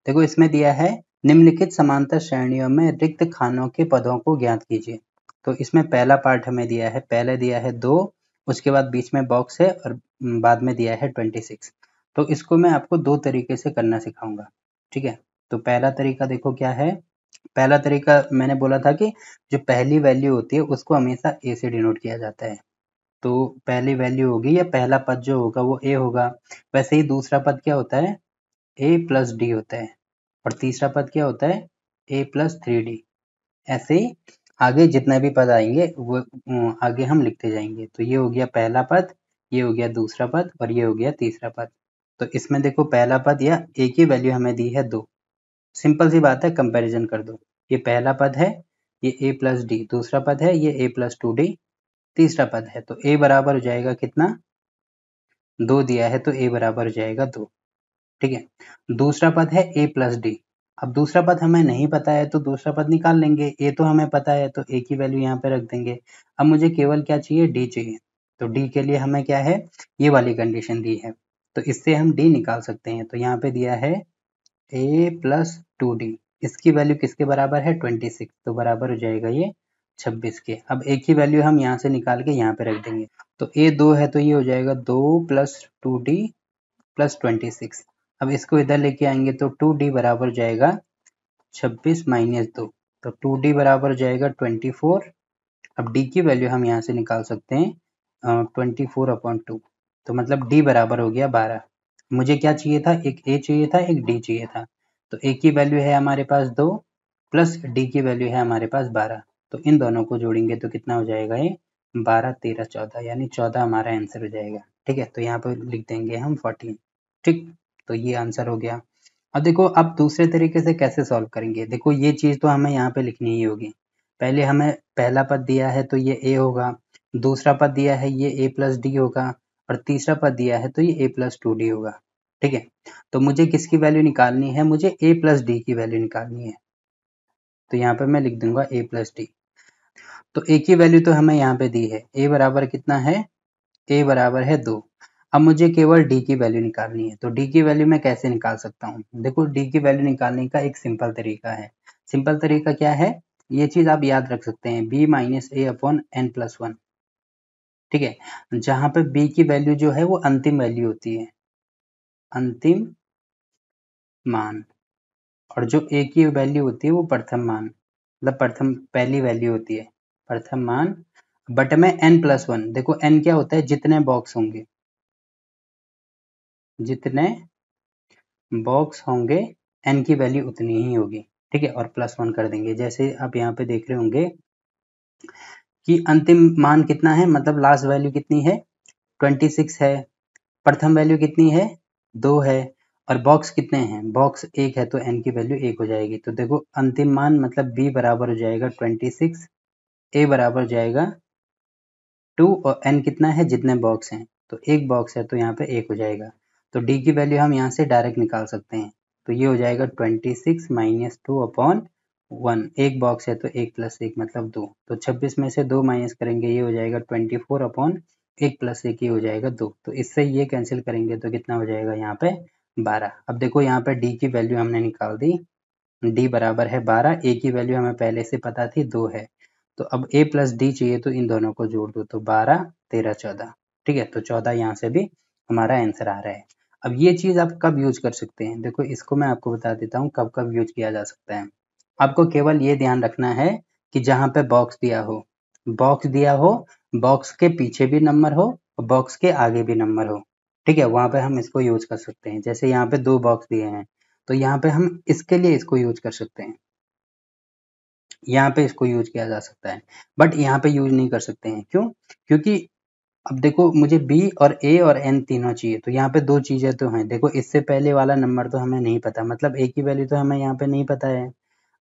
देखो इसमें दिया है निम्नलिखित समांतर श्रेणियों में रिक्त खानों के पदों को ज्ञात कीजिए। तो इसमें पहला पार्ट हमें दिया है, पहले दिया है 2, उसके बाद बीच में बॉक्स है और बाद में दिया है 26। तो इसको मैं आपको 2 तरीके से करना सिखाऊंगा, ठीक है। तो पहला तरीका देखो क्या है। पहला तरीका मैंने बोला था कि जो पहली वैल्यू होती है उसको हमेशा ए से डिनोट किया जाता है। तो पहली वैल्यू होगी या पहला पद जो होगा वो ए होगा। वैसे ही दूसरा पद क्या होता है, ए प्लस डी होता है। और तीसरा पद क्या होता है, ए प्लस 3d। ऐसे ही आगे जितने भी पद आएंगे वो आगे हम लिखते जाएंगे। तो ये हो गया पहला पद, ये हो गया दूसरा पद और ये हो गया तीसरा पद। तो इसमें देखो पहला पद या ए की वैल्यू हमें दी है 2। सिंपल सी बात है, कंपैरिजन कर दो। ये पहला पद है, ये ए प्लस डी। दूसरा पद है, ये ए प्लस 2d। तीसरा पद है, तो ए बराबर हो जाएगा कितना, 2 दिया है तो ए बराबर हो जाएगा 2, ठीक है। दूसरा पद है ए प्लस डी। अब दूसरा पद हमें नहीं पता है तो दूसरा पद निकाल लेंगे। ए तो हमें पता है तो ए की वैल्यू यहाँ पे रख देंगे। अब मुझे केवल क्या चाहिए, डी चाहिए। तो डी के लिए हमें क्या है, ये वाली कंडीशन दी है, तो इससे हम डी निकाल सकते हैं। तो यहाँ पे दिया है ए प्लस 2d, इसकी वैल्यू किसके बराबर है, 26, तो बराबर हो जाएगा ये 26 के। अब ए की वैल्यू हम यहाँ से निकाल के यहाँ पे रख देंगे। तो ए 2 है तो ये हो जाएगा 2 प्लस 2d प्लस 26। अब इसको इधर लेके आएंगे तो 2d बराबर हो जाएगा 26 माइनस 2। तो 2d बराबर हो जाएगा 24। अब d की वैल्यू हम यहाँ से निकाल सकते हैं 24/2। तो मतलब d बराबर हो गया 12। मुझे क्या चाहिए था, एक a चाहिए था, एक d चाहिए था। तो a की वैल्यू है हमारे पास 2 प्लस d की वैल्यू है हमारे पास 12। तो इन दोनों को जोड़ेंगे तो कितना हो जाएगा, ये 12, 13, 14, यानी 14 हमारा आंसर हो जाएगा, ठीक है। तो यहाँ पर लिख देंगे हम 14, ठीक। तो ये आंसर हो गया। अब देखो अब दूसरे तरीके से कैसे सॉल्व करेंगे। देखो ये चीज़ तो हमें यहाँ पे लिखनी ही होगी। पहले हमें पहला पद दिया है तो ये ए होगा, दूसरा पद दिया है ये ए प्लस डी होगा, और तीसरा पद दिया है तो ये ए प्लस 2d होगा, ठीक है। तो मुझे किसकी वैल्यू निकालनी है, मुझे ए प्लस डी की वैल्यू निकालनी है। तो यहाँ पे मैं लिख दूंगा ए प्लस डी। तो ए की वैल्यू तो हमें यहाँ पे दी है, ए बराबर कितना है, ए बराबर है 2। अब मुझे केवल डी की वैल्यू निकालनी है। तो डी की वैल्यू मैं कैसे निकाल सकता हूँ, देखो डी की वैल्यू निकालने का एक सिंपल तरीका है। सिंपल तरीका क्या है, ये चीज आप याद रख सकते हैं, b माइनस ए अपॉन एन प्लस 1, ठीक है। जहां पे b की वैल्यू जो है वो अंतिम वैल्यू होती है, अंतिम मान, और जो a की वैल्यू होती है वो प्रथम मान, मतलब प्रथम पहली वैल्यू होती है, प्रथम मान। बट में n+1, देखो n क्या होता है, जितने बॉक्स होंगे, जितने बॉक्स होंगे n की वैल्यू उतनी ही होगी, ठीक है। और +1 कर देंगे। जैसे आप यहाँ पे देख रहे होंगे कि अंतिम मान कितना है, मतलब लास्ट वैल्यू कितनी है, 26 है। प्रथम वैल्यू कितनी है, 2 है। और बॉक्स कितने हैं, बॉक्स 1 है तो n की वैल्यू 1 हो जाएगी। तो देखो अंतिम मान मतलब b बराबर हो जाएगा 26, a बराबर हो जाएगा 2, और n कितना है, जितने बॉक्स हैं। तो एक बॉक्स है तो यहाँ पे 1 हो जाएगा। तो d की वैल्यू हम यहाँ से डायरेक्ट निकाल सकते हैं। तो ये हो जाएगा 26 माइनस 2/1। एक बॉक्स है तो 1 प्लस 1 मतलब 2। तो 26 में से 2 माइनस करेंगे, ये हो जाएगा 24/1 प्लस 1, ये हो जाएगा 2। तो इससे ये कैंसिल करेंगे तो कितना हो जाएगा यहाँ पे 12। अब देखो यहाँ पे d की वैल्यू हमने निकाल दी, d बराबर है 12, a की वैल्यू हमें पहले से पता थी 2 है। तो अब a प्लस डी चाहिए तो इन दोनों को जोड़ दो, तो 12, 13, 14, ठीक है। तो 14 यहाँ से भी हमारा आंसर आ रहा है। अब ये चीज आप कब यूज कर सकते हैं, देखो इसको मैं आपको बता देता हूँ कब कब यूज किया जा सकता है। आपको केवल ये ध्यान रखना है कि जहाँ पे बॉक्स दिया हो, बॉक्स दिया हो, बॉक्स के पीछे भी नंबर हो और बॉक्स के आगे भी नंबर हो, ठीक है, वहां पे हम इसको यूज कर सकते हैं। जैसे यहाँ पे 2 बॉक्स दिए हैं तो यहाँ पे हम इसके लिए इसको यूज कर सकते हैं, यहाँ पे इसको यूज किया जा सकता है। बट यहाँ पे यूज नहीं कर सकते हैं, क्यों, क्योंकि अब देखो मुझे b और a और n तीनों चाहिए। तो यहाँ पे 2 चीजें तो हैं, देखो इससे पहले वाला नंबर तो हमें नहीं पता, मतलब a की वैल्यू तो हमें यहाँ पे नहीं पता है।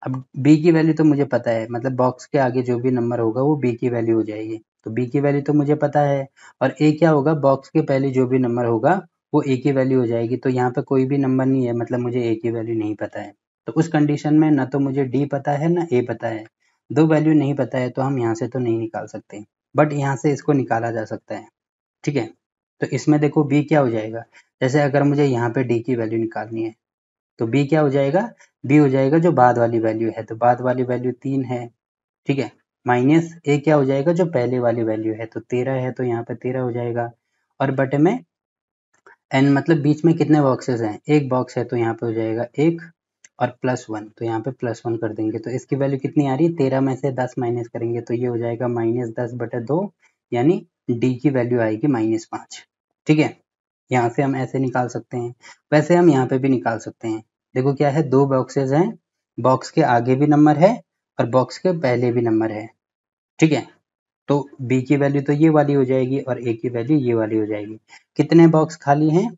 अब b की वैल्यू तो मुझे पता है, मतलब बॉक्स के आगे जो भी नंबर होगा वो b की वैल्यू हो जाएगी। तो b की वैल्यू तो मुझे पता है, और a क्या होगा, बॉक्स के पहले जो भी नंबर होगा वो a की वैल्यू हो जाएगी। तो यहाँ पे कोई भी नंबर नहीं है, मतलब मुझे a की वैल्यू नहीं पता है। तो उस कंडीशन में ना तो मुझे d पता है ना a पता है, 2 वैल्यू नहीं पता है, तो हम यहाँ से तो नहीं निकाल सकते। बट यहाँ से इसको निकाला जा सकता है, ठीक है। तो इसमें देखो b क्या हो जाएगा, जैसे अगर मुझे यहाँ पे d की वैल्यू निकालनी है तो बी क्या हो जाएगा, बी हो जाएगा जो बाद वाली वैल्यू है, तो बाद वाली वैल्यू 3 है, ठीक है। माइनस ए क्या हो जाएगा जो पहले वाली वैल्यू है, तो 13 है, तो यहाँ पे 13 हो जाएगा। और बटे में एन मतलब बीच में कितने बॉक्सेस हैं, एक बॉक्स है, तो यहाँ पे हो जाएगा 1 और +1, तो यहाँ पे +1 कर देंगे, तो इसकी वैल्यू कितनी आ रही है, 13 में से 10 माइनस करेंगे तो ये हो जाएगा -10/2, यानी डी की वैल्यू आएगी -5, ठीक है। यहाँ से हम ऐसे निकाल सकते हैं, वैसे हम यहाँ पे भी निकाल सकते हैं। देखो क्या है, दो बॉक्सेस हैं, बॉक्स के आगे भी नंबर है और बॉक्स के पहले भी नंबर है, ठीक है। तो बी की वैल्यू तो ये वाली हो जाएगी और ए की वैल्यू ये वाली हो जाएगी। कितने बॉक्स खाली हैं,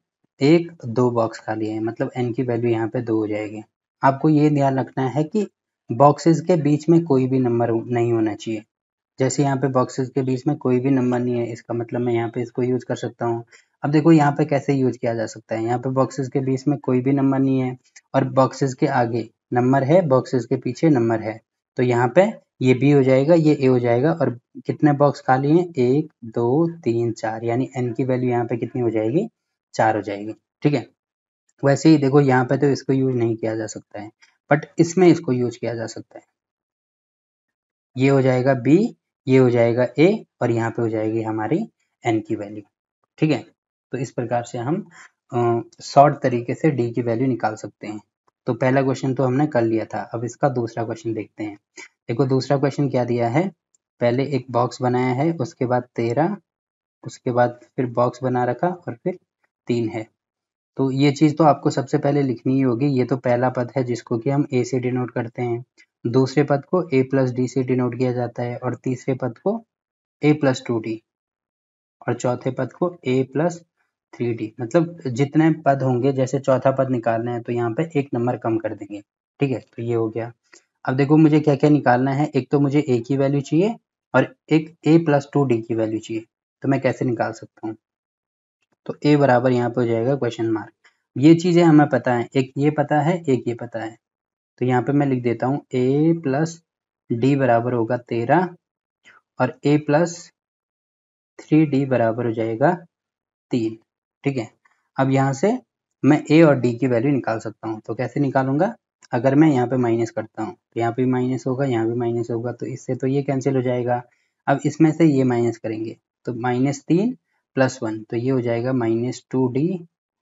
एक दो बॉक्स खाली है, मतलब एन की वैल्यू यहाँ पे 2 हो जाएगी। आपको ये ध्यान रखना है कि बॉक्सेस के बीच में कोई भी नंबर नहीं होना चाहिए। जैसे यहाँ पे बॉक्सेस के बीच में कोई भी नंबर नहीं है, इसका मतलब मैं यहाँ पे इसको यूज कर सकता हूँ। अब देखो यहाँ पे कैसे यूज किया जा सकता है, यहाँ पे बॉक्सेस के बीच में कोई भी नंबर नहीं है और बॉक्सेस के आगे नंबर है, बॉक्सेस के पीछे नंबर है, तो यहाँ पे ये बी हो जाएगा, ये ए हो जाएगा और कितने बॉक्स खाली हैं, 1 2 3 4, यानी एन की वैल्यू यहाँ पे कितनी हो जाएगी, 4 हो जाएगी, ठीक है। वैसे ही देखो यहाँ पे तो इसको यूज नहीं किया जा सकता है, बट इसमें इसको यूज किया जा सकता है। ये हो जाएगा बी, ये हो जाएगा ए और यहाँ पे हो जाएगी हमारी एन की वैल्यू, ठीक है। तो इस प्रकार से हम शॉर्ट तरीके से डी की वैल्यू निकाल सकते हैं। तो पहला क्वेश्चन तो हमने कर लिया था, अब इसका दूसरा क्वेश्चन देखते हैं। देखो दूसरा क्वेश्चन क्या दिया है, पहले एक बॉक्स बनाया है, उसके बाद 13, उसके बाद फिर बॉक्स बना रखा और फिर 3 है। तो ये चीज़ तो आपको सबसे पहले लिखनी ही होगी। ये तो पहला पद है जिसको कि हम ए से डिनोट करते हैं, दूसरे पद को a प्लस डी से डिनोट किया जाता है और तीसरे पद को a प्लस 2d और चौथे पद को a प्लस 3d। मतलब जितने पद होंगे, जैसे चौथा पद निकालना है तो यहाँ पे एक नंबर कम कर देंगे, ठीक है। तो ये हो गया। अब देखो मुझे क्या क्या निकालना है, एक तो मुझे a की वैल्यू चाहिए और एक a प्लस 2d की वैल्यू चाहिए। तो मैं कैसे निकाल सकता हूँ, तो a बराबर यहाँ पे हो जाएगा क्वेश्चन मार्क। ये चीज़ें हमें पता है, एक ये पता है, एक ये पता है, तो यहाँ पे मैं लिख देता हूँ a प्लस डी बराबर होगा 13 और a प्लस 3d बराबर हो जाएगा 3, ठीक है। अब यहाँ से मैं a और d की वैल्यू निकाल सकता हूँ, तो कैसे निकालूंगा, अगर मैं यहाँ पे माइनस करता हूँ तो यहाँ पे माइनस होगा, यहाँ भी माइनस होगा, तो इससे तो ये कैंसिल हो जाएगा। अब इसमें से ये माइनस करेंगे तो -3 + 1, तो ये हो जाएगा -2d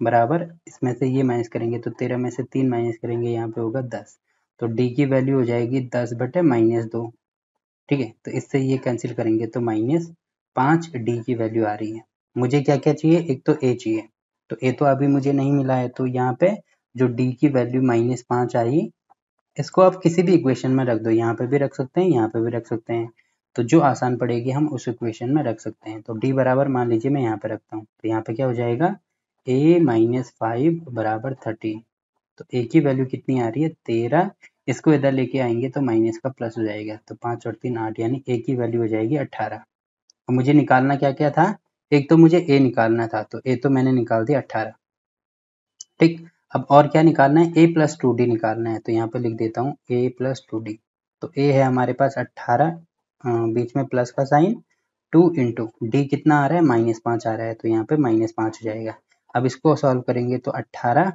बराबर, इसमें से ये माइनस करेंगे तो 13 में से 3 माइनस करेंगे, यहाँ पे होगा 10, तो d की वैल्यू हो जाएगी 10/-2, ठीक है। तो इससे ये कैंसिल करेंगे तो -5 डी की वैल्यू आ रही है। मुझे क्या क्या चाहिए, एक तो ए चाहिए, तो ए तो अभी मुझे नहीं मिला है, तो यहाँ पे जो डी की वैल्यू -5 आई, इसको आप किसी भी इक्वेशन में रख दो, यहाँ पे भी रख सकते हैं, यहाँ पे भी रख सकते हैं, तो जो आसान पड़ेगी हम उस इक्वेशन में रख सकते हैं। तो डी बराबर मान लीजिए मैं यहाँ पे रखता हूँ, तो यहाँ पे क्या हो जाएगा, a-5 बराबर 30, तो ए की वैल्यू कितनी आ रही है, 13, इसको इधर लेके आएंगे तो माइनस का प्लस हो जाएगा, तो 5 और 3 8, यानी ए की वैल्यू हो जाएगी 18। और मुझे निकालना क्या क्या था, एक तो मुझे ए निकालना था, तो ए तो मैंने निकाल दिया 18, ठीक। अब और क्या निकालना है, a प्लस 2d निकालना है, तो यहाँ पे लिख देता हूँ a प्लस 2d। तो a है हमारे पास 18, बीच में प्लस का साइन, 2 इंटू डी कितना आ रहा है, -5 आ रहा है, तो यहाँ पे -5 हो जाएगा। अब इसको सॉल्व करेंगे तो 18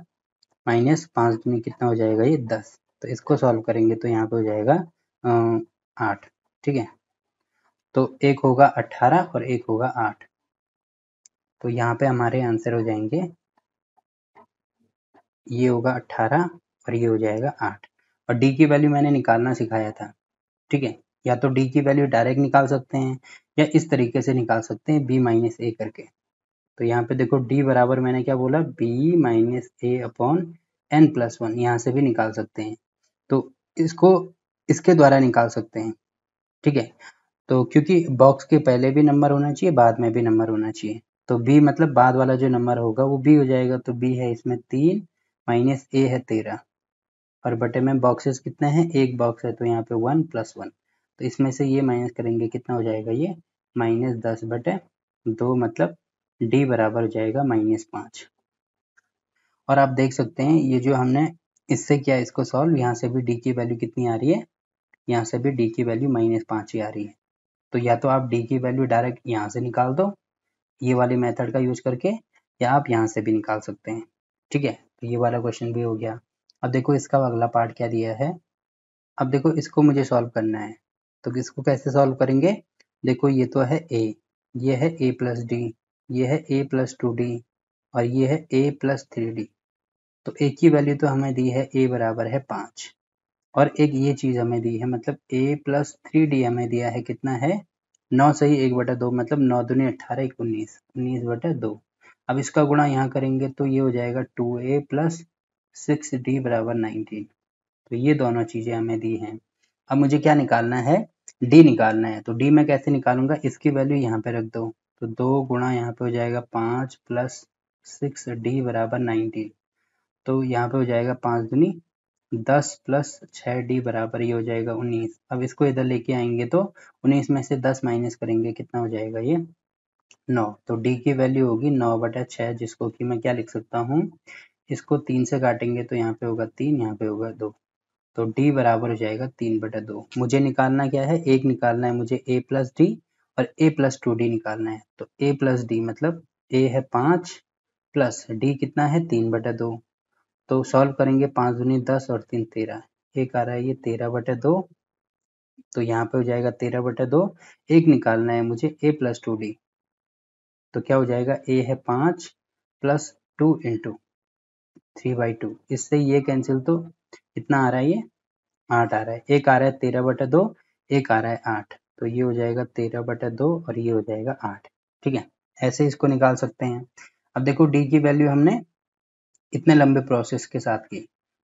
-5 में कितना हो जाएगा, ये 10, तो इसको सॉल्व करेंगे तो यहाँ पे हो जाएगा 8, ठीक है। तो एक होगा 18 और एक होगा 8, तो यहाँ पे हमारे आंसर हो जाएंगे, ये होगा 18 और ये हो जाएगा 8। और डी की वैल्यू मैंने निकालना सिखाया था, ठीक है। या तो डी की वैल्यू डायरेक्ट निकाल सकते हैं या इस तरीके से निकाल सकते हैं, b माइनस ए करके। तो यहाँ पे देखो d बराबर मैंने क्या बोला, b माइनस ए अपॉन n प्लस 1, यहाँ से भी निकाल सकते हैं, तो इसको इसके द्वारा निकाल सकते हैं, ठीक है। तो क्योंकि बॉक्स के पहले भी नंबर होना चाहिए, बाद में भी नंबर होना चाहिए, तो b मतलब बाद वाला जो नंबर होगा वो b हो जाएगा, तो b है इसमें 3 माइनस ए है 13 और बटे में बॉक्सेस कितने हैं, एक बॉक्स है, तो यहाँ पे 1 + 1, तो इसमें से ये माइनस करेंगे कितना हो जाएगा, ये -10/2, मतलब d बराबर हो जाएगा -5। और आप देख सकते हैं ये जो हमने इससे किया, इसको सॉल्व, यहाँ से भी d की वैल्यू कितनी आ रही है, यहाँ से भी d की वैल्यू -5 ही आ रही है। तो या तो आप d की वैल्यू डायरेक्ट यहाँ से निकाल दो ये वाले मेथड का यूज करके, या आप यहाँ से भी निकाल सकते हैं, ठीक है। तो ये वाला क्वेश्चन भी हो गया। अब देखो इसका अगला पार्ट क्या दिया है। अब देखो इसको मुझे सॉल्व करना है, तो इसको कैसे सॉल्व करेंगे। देखो ये तो है a, ये है a प्लस डी, ये है a प्लस 2d और ये है a प्लस 3d। तो a की वैल्यू तो हमें दी है a बराबर है 5 और एक ये चीज़ हमें दी है, मतलब a प्लस 3d हमें दिया है कितना है 9 सही 1/2, मतलब 9 दूनी 18 1 19, 19/2। अब इसका गुणा यहाँ करेंगे तो ये हो जाएगा 2a प्लस 6d बराबर 19। तो ये दोनों चीज़ें हमें दी हैं। अब मुझे क्या निकालना है, डी निकालना है। तो डी मैं कैसे निकालूंगा, इसकी वैल्यू यहाँ पे रख दो, तो 2 गुणा यहाँ पे हो जाएगा 5 प्लस 6d बराबर 19। तो यहाँ पे हो जाएगा 5 दूनी 10 प्लस 6d बराबर ये हो जाएगा 19। अब इसको इधर लेके आएंगे तो 19 में से 10 माइनस करेंगे, कितना हो जाएगा ये 9। तो डी की वैल्यू होगी 9/6, जिसको कि मैं क्या लिख सकता हूँ, इसको 3 से काटेंगे तो यहाँ पे होगा 3, यहाँ पे होगा 2। तो d बराबर हो जाएगा 3/2। मुझे निकालना क्या है, एक निकालना है मुझे a प्लस डी और a प्लस 2d निकालना है। तो a प्लस डी मतलब a है 5 प्लस d कितना है 3/2। तो सॉल्व करेंगे 5 दूनी 10 और 3 13, एक आ रहा है ये 13/2। तो यहाँ पे हो जाएगा 13/2। एक निकालना है मुझे a प्लस 2d, तो क्या हो जाएगा a है 5 प्लस 2 इंटू 3/2। इससे ये कैंसिल, तो कितना आ रहा है ये 8 आ रहा है। एक आ रहा है 13/2, एक आ रहा है 8। तो ये हो जाएगा 13/2 और ये हो जाएगा 8। ठीक है, ऐसे इसको निकाल सकते हैं। अब देखो डी की वैल्यू हमने इतने लंबे प्रोसेस के साथ की,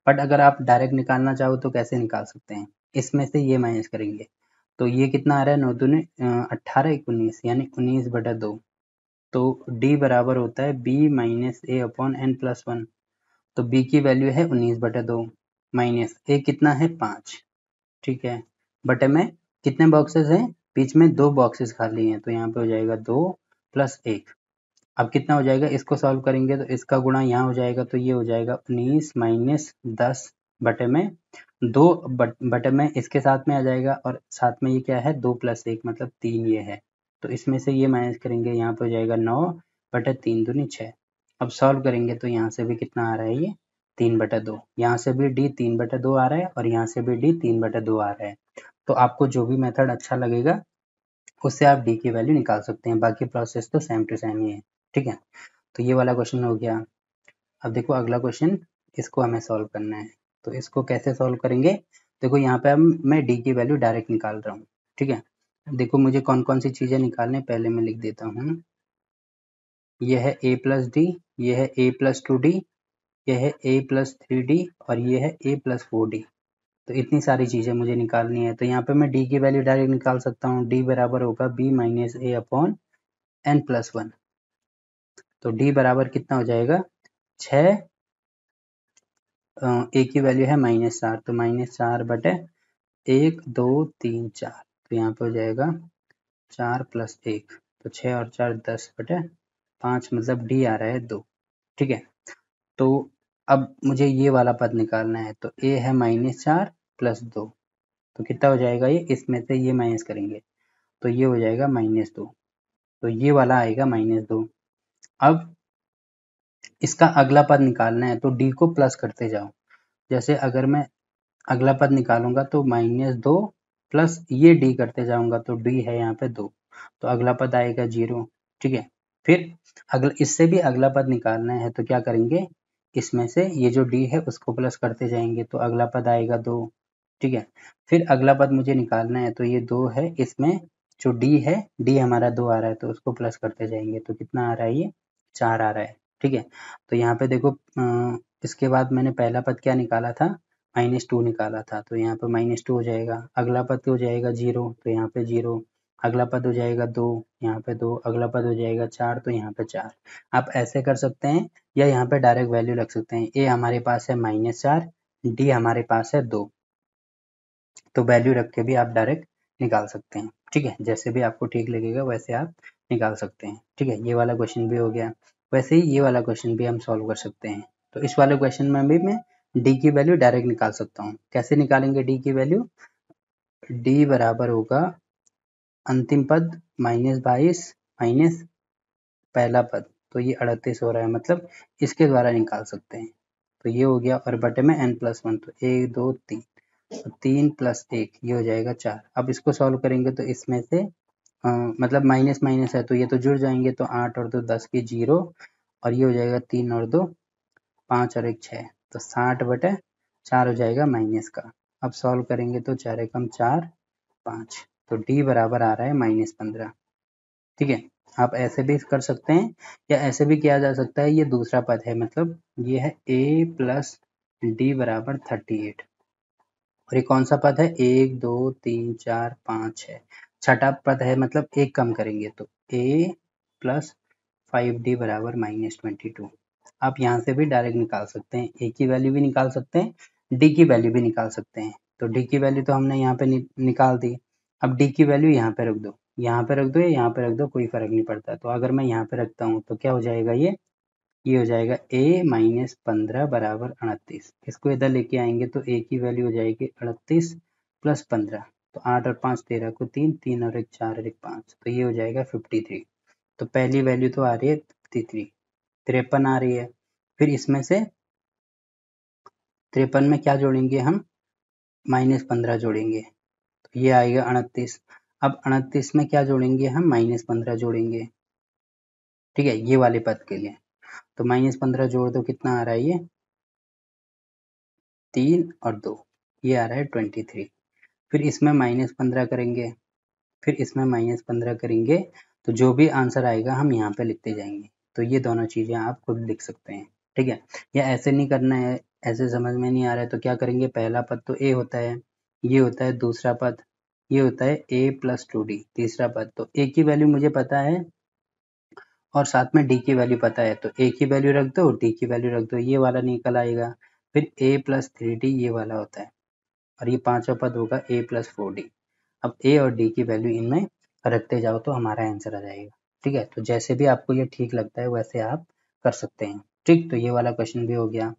बट अगर आप डायरेक्ट निकालना चाहो तो कैसे निकाल सकते हैं, इसमें से ये माइनस करेंगे। तो ये कितना आ रहा है 9 दूनी 18 1 19, यानी 19/2। तो डी बराबर होता है b माइनस ए अपॉन एन प्लस 1। तो b की वैल्यू है 19/2 माइनस a कितना है 5। ठीक है, बटे में कितने बॉक्सेस हैं, बीच में 2 बॉक्सेस खाली हैं, तो यहाँ पे हो जाएगा 2 प्लस 1। अब कितना हो जाएगा, इसको सॉल्व करेंगे तो इसका गुणा यहाँ हो जाएगा, तो ये हो जाएगा 19 माइनस 10 बटे में 2 बटे में इसके साथ में आ जाएगा, और साथ में ये क्या है 2 प्लस 1 मतलब 3 ये है। तो इसमें से ये माइनस करेंगे, यहाँ पे हो जाएगा 9 बटे 3 दूनी 6। अब सॉल्व करेंगे तो यहाँ से भी कितना आ रहा है ये 3/2, यहाँ से भी d 3/2 आ रहा है और यहाँ से भी d 3/2 आ रहा है। तो आपको जो भी मेथड अच्छा लगेगा उससे आप d की वैल्यू निकाल सकते हैं, बाकी प्रोसेस तो सेम टू सेम ही है। ठीक है, तो ये वाला क्वेश्चन हो गया। अब देखो अगला क्वेश्चन, इसको हमें सॉल्व करना है। तो इसको कैसे सॉल्व करेंगे, देखो यहाँ पे हम मैं d की वैल्यू डायरेक्ट निकाल रहा हूँ। ठीक है, देखो मुझे कौन कौन सी चीज़ें निकालने, पहले मैं लिख देता हूँ। ये है a प्लस डी, ये है a प्लस 2d, ये है a प्लस 3d और ये है a प्लस 4d। तो इतनी सारी चीज़ें मुझे निकालनी है। तो यहाँ पे मैं d की वैल्यू डायरेक्ट निकाल सकता हूँ, d बराबर होगा b माइनस ए अपॉन एन प्लस 1। तो d बराबर कितना हो जाएगा 6, a की वैल्यू है -4, तो -4 बटे 1 2 3 4। तो यहाँ पे हो जाएगा 4 प्लस 1, तो 6 और 4 10 बटे 5, मतलब d आ रहा है 2। ठीक है, तो अब मुझे ये वाला पद निकालना है। तो a है -4 प्लस 2, तो कितना हो जाएगा ये, इसमें से ये माइनस करेंगे तो ये हो जाएगा -2। तो ये वाला आएगा -2। अब इसका अगला पद निकालना है, तो d को प्लस करते जाओ। जैसे अगर मैं अगला पद निकालूंगा तो -2 प्लस ये d करते जाऊंगा, तो d है यहाँ पे 2, तो अगला पद आएगा 0। ठीक है, फिर अगला इससे भी अगला पद निकालना है, तो क्या करेंगे, इसमें से ये जो d है उसको प्लस करते जाएंगे, तो अगला पद आएगा 2। ठीक है, फिर अगला पद मुझे निकालना है, तो ये 2 है, इसमें जो d है, d हमारा 2 आ रहा है, तो उसको प्लस करते जाएंगे, तो कितना आ रहा है ये 4 आ रहा है। ठीक है, तो यहाँ पे देखो इसके बाद मैंने पहला पद क्या निकाला था, -2 निकाला था, तो यहाँ पे -2 हो जाएगा। अगला पद हो जाएगा 0, तो यहाँ पे 0। अगला पद हो जाएगा 2, यहाँ पे 2। अगला पद हो जाएगा 4, तो यहाँ पे 4। आप ऐसे कर सकते हैं या यहाँ पे डायरेक्ट वैल्यू रख सकते हैं। a हमारे पास है -4, d हमारे पास है 2, तो वैल्यू रख के भी आप डायरेक्ट निकाल सकते हैं। ठीक है, जैसे भी आपको ठीक लगेगा वैसे आप निकाल सकते हैं। ठीक है, ये वाला क्वेश्चन भी हो गया। वैसे ही ये वाला क्वेश्चन भी हम सॉल्व कर सकते हैं। तो इस वाले क्वेश्चन में भी मैं d की वैल्यू डायरेक्ट निकाल सकता हूँ। कैसे निकालेंगे d की वैल्यू, d बराबर होगा अंतिम पद -22 माइनस पहला पद, तो ये 38 हो रहा है, मतलब इसके द्वारा निकाल सकते हैं। तो ये हो गया, और बटे में n+1, तो 1 2 3, तो 3 + 1 ये हो जाएगा 4। अब इसको सॉल्व करेंगे तो इसमें से मतलब माइनस माइनस है तो ये तो जुड़ जाएंगे, तो 8 और 2 10 के 0, और ये हो जाएगा 3 और 2 5 और 1 6, तो 60/4 हो जाएगा माइनस का। अब सॉल्व करेंगे तो 4 एकम 4 5, तो डी बराबर आ रहा है -15। ठीक है, आप ऐसे भी कर सकते हैं या ऐसे भी किया जा सकता है। ये दूसरा पद है, मतलब ये है a + d बराबर 38, और ये कौन सा पद है, 1 2 3 4 5 है, छठा पद है, मतलब एक कम करेंगे तो a + 5d बराबर -22। आप यहाँ से भी डायरेक्ट निकाल सकते हैं, a की वैल्यू भी निकाल सकते हैं, d की वैल्यू भी निकाल सकते हैं। तो d की वैल्यू तो हमने यहाँ पे निकाल दी, अब d की वैल्यू यहाँ पे रख दो, यहाँ पे रख दो या यहाँ पे रख दो, कोई फर्क नहीं पड़ता। तो अगर मैं यहाँ पे रखता हूँ तो क्या हो जाएगा, ये हो जाएगा a - 15 बराबर 38। इसको इधर लेके आएंगे तो a की वैल्यू हो जाएगी 38 + 15, तो 8 और 5 13 को 3, 3 और 1 4 और 1 5, तो ये हो जाएगा 53। तो पहली वैल्यू तो आ रही है 53, 53 आ रही है। फिर इसमें से 53 में क्या जोड़ेंगे हम, -15 जोड़ेंगे, तो ये आएगा 29। अब 29 में क्या जोड़ेंगे हम, -15 जोड़ेंगे। ठीक है, ये वाले पद के लिए तो -15 जोड़ दो, कितना आ रहा है, ये 3 और 2, ये आ रहा है 23। फिर इसमें -15 करेंगे, फिर इसमें -15 करेंगे, तो जो भी आंसर आएगा हम यहाँ पे लिखते जाएंगे। तो ये दोनों चीज़ें आप खुद लिख सकते हैं। ठीक है, या ऐसे नहीं करना है, ऐसे समझ में नहीं आ रहा है तो क्या करेंगे, पहला पद तो a होता है, ये होता है दूसरा पद, ये होता है a + 2d तीसरा पद। तो a की वैल्यू मुझे पता है और साथ में d की वैल्यू पता है, तो a की वैल्यू रख दो, d की वैल्यू रख दो, ये वाला निकल आएगा। फिर a + 3d ये वाला होता है, और ये पांचवा पद होगा a + 4d। अब a और d की वैल्यू इनमें रखते जाओ तो हमारा आंसर आ जाएगा। ठीक है, तो जैसे भी आपको ये ठीक लगता है वैसे आप कर सकते हैं। ठीक, तो ये वाला क्वेश्चन भी हो गया।